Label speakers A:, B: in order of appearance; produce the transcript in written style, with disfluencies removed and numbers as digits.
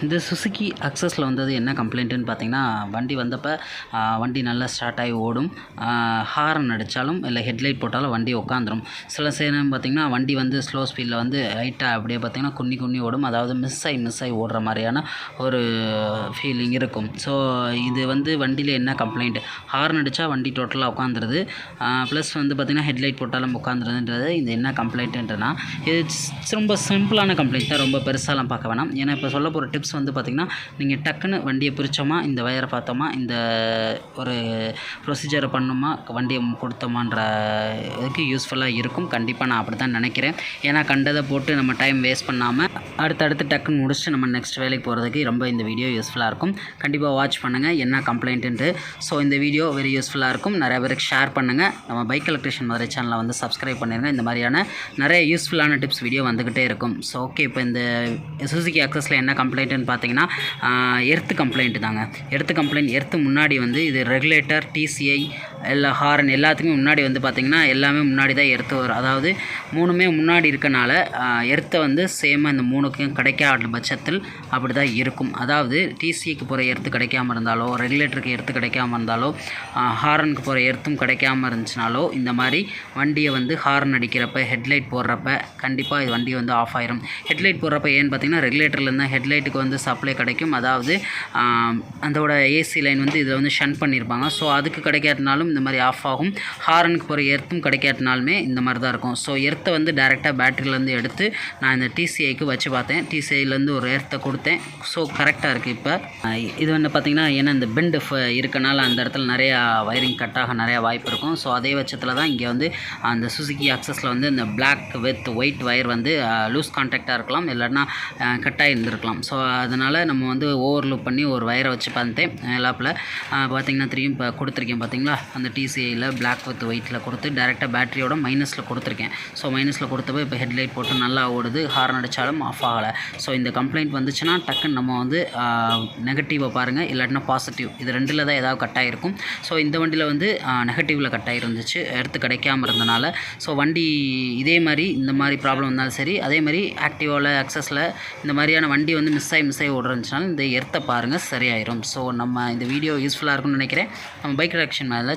A: இந்த சுசுகி அக்சஸில் வந்தது என்ன கம்ப்ளைண்ட்டுன்னு பார்த்தீங்கன்னா, வண்டி வந்தப்போ வண்டி நல்லா ஸ்டார்ட் ஆகி ஓடும். ஹாரன் அடித்தாலும் இல்லை ஹெட்லைட் போட்டாலும் வண்டி உட்காந்துரும். சில நேரம் பார்த்திங்கன்னா வண்டி வந்து ஸ்லோ ஸ்பீடில் வந்து லைட்டாக அப்படியே பார்த்திங்கன்னா குன்னி ஓடும். அதாவது மிஸ் ஆகி ஓடுற மாதிரியான ஒரு ஃபீலிங் இருக்கும். ஸோ இது வந்து வண்டியில் என்ன கம்ப்ளைண்ட், ஹாரன் அடித்தா வண்டி டோட்டலாக உட்காந்துருது, ப்ளஸ் வந்து பார்த்திங்கன்னா ஹெட்லைட் போட்டாலும் உட்காந்துருதுன்றது இது என்ன கம்ப்ளைண்ட்டுன்றனா, இது ரொம்ப சிம்பிளான கம்ப்ளைண்ட் தான், ரொம்ப பெருசாலாம் பார்க்க வேணாம். ஏன்னா இப்போ சொல்ல போகிற டிப்ஸ் வந்து பார்த்திங்கன்னா, நீங்கள் டக்குன்னு வண்டியை பிரித்தோமா, இந்த வயரை பார்த்தோமா, இந்த ஒரு ப்ரொசீஜரை பண்ணோமா, வண்டியை கொடுத்தோமான்ற இதுக்கு யூஸ்ஃபுல்லாக இருக்கும். கண்டிப்பாக நான் அப்படி தான் நினைக்கிறேன். ஏன்னா கண்டதை போட்டு நம்ம டைம் வேஸ்ட் பண்ணாமல் அடுத்தடுத்து டக்குன்னு முடிச்சுட்டு நம்ம நெக்ஸ்ட் வேலைக்கு போகிறதுக்கு ரொம்ப இந்த வீடியோ யூஸ்ஃபுல்லாக இருக்கும். கண்டிப்பாக வாட்ச் பண்ணுங்கள் என்ன கம்ப்ளைண்ட்டுன்ட்டு. ஸோ இந்த வீடியோ வெரி யூஸ்ஃபுல்லாக இருக்கும். நிறைய பேருக்கு ஷேர் பண்ணுங்கள். நம்ம பைக் எலக்ட்ரிஷியன் மதுரை சேனலை வந்து சப்ஸ்கிரைப் பண்ணிடுங்க. இந்த மாதிரியான நிறைய யூஸ்ஃபுல்லான டிப்ஸ் வீடியோ வந்துக்கிட்டே இருக்கும். ஸோ ஓகே, இப்போ இந்த சுசுகி அக்சஸில் என்ன கம்ப்ளைண்ட்டுன்னு பார்த்தீங்கன்னா, எர்த்து கம்ப்ளைண்ட் தாங்க. எர்த்து முன்னாடி வந்து இது ரெகுலேட்டர், டிசிஐ, எல்லா ஹாரன் எல்லாத்துக்குமே முன்னாடி வந்து பார்த்திங்கன்னா எல்லாமே முன்னாடி தான் எர்த்து வரும். அதாவது மூணுமே முன்னாடி இருக்கனால எர்த்தை வந்து சேமாக இந்த மூணுக்கும் கிடைக்காத பட்சத்தில் அப்படி தான் இருக்கும். அதாவது டிசிஐக்கு போகிற எர்த்து கிடைக்காம இருந்தாலோ, ரெகுலேட்டருக்கு எர்த்து கிடைக்காம இருந்தாலோ, ஹாரனுக்கு போகிற எர்த்தும் கிடைக்காம இருந்துச்சுனாலோ, இந்த மாதிரி வண்டியை வந்து ஹாரன் அடிக்கிறப்ப, ஹெட்லைட் போடுறப்ப கண்டிப்பாக இது வண்டி வந்து ஆஃப் ஆயிரும். ஹெட்லைட் போடுறப்ப ஏன்னு பார்த்தீங்கன்னா, ரெகுலேட்டர்லேருந்து ஹெட்லைட்டுக்கு வந்து சப்ளை கிடைக்கும். அதாவது அதோட ஏசி லைன் வந்து இதில் வந்து ஷண்ட் பண்ணியிருப்பாங்க. ஸோ அதுக்கு கிடைக்காட்டினாலும் இந்த மாதிரி ஆஃப் ஆகும். ஹாரனுக்கு போகிற எர்த்தும் கிடைக்காட்டினாலுமே இந்த மாதிரி தான் இருக்கும். ஸோ எர்த்தை வந்து டேரெக்டாக பேட்டரியிலேருந்து எடுத்து நான் இந்த டிசிஐக்கு வச்சு பார்த்தேன். டிசிஐலேருந்து ஒரு எர்த்தை கொடுத்தேன். ஸோ கரெக்டாக இருக்குது. இப்போ இது வந்து பார்த்திங்கன்னா, ஏன்னா இந்த பெண்டு இருக்கனால அந்த இடத்துல நிறையா வயரிங் கட்டாக நிறையா வாய்ப்பு இருக்கும். ஸோ அதே பட்சத்தில் தான் இங்கே வந்து அந்த சுசுகி அக்சஸில் வந்து இந்த பிளாக் வித் ஒயிட் வயர் வந்து லூஸ் கான்டாக்டாக இருக்கலாம், இல்லைன்னா கட்டாக இருந்திருக்கலாம். ஸோ அதனால் நம்ம வந்து ஓவர்லூப் பண்ணி ஒரு வயரை வச்சு பார்த்தேன். லேப்பில் பார்த்திங்கன்னா திரும்பி இப்போ கொடுத்துருக்கேன். பார்த்திங்களா, அந்த டிசிஐயில் பிளாக் வித் ஒயிட்டில் கொடுத்து டேரெக்டாக பேட்டரியோட மைனஸில் கொடுத்துருக்கேன். ஸோ மைனஸில் கொடுத்தப்போ இப்போ ஹெட்லைட் போட்டு நல்லா ஓடுது, ஹாரன் அடித்தாலும் ஆஃப் ஆகலை. ஸோ இந்த கம்ப்ளைண்ட் வந்துச்சுன்னா டக்குன்னு நம்ம வந்து நெகட்டிவை பாருங்கள், இல்லாட்டினா பாசிட்டிவ், இது ரெண்டில் தான் ஏதாவது கட்டாயிருக்கும். ஸோ இந்த வண்டியில் வந்து நெகட்டிவில் கட்டாயிருந்துச்சு, எடுத்து கிடைக்காம இருந்தனால. ஸோ வண்டி இதே மாதிரி இந்த மாதிரி ப்ராப்ளம் வந்தாலும் சரி, அதே மாதிரி ஆக்டிவாவில் அக்சஸில் இந்த மாதிரியான வண்டி வந்து மிஸ் ஆகி ஓடுறதுனால இந்த எர்த்தை பாருங்கள், சரியாயிரும். ஸோ நம்ம இந்த வீடியோ யூஸ்ஃபுல்லாக இருக்கும்னு நினைக்கிறேன். நம்ம பைக் எலக்ட்ரிஷியன் மேலே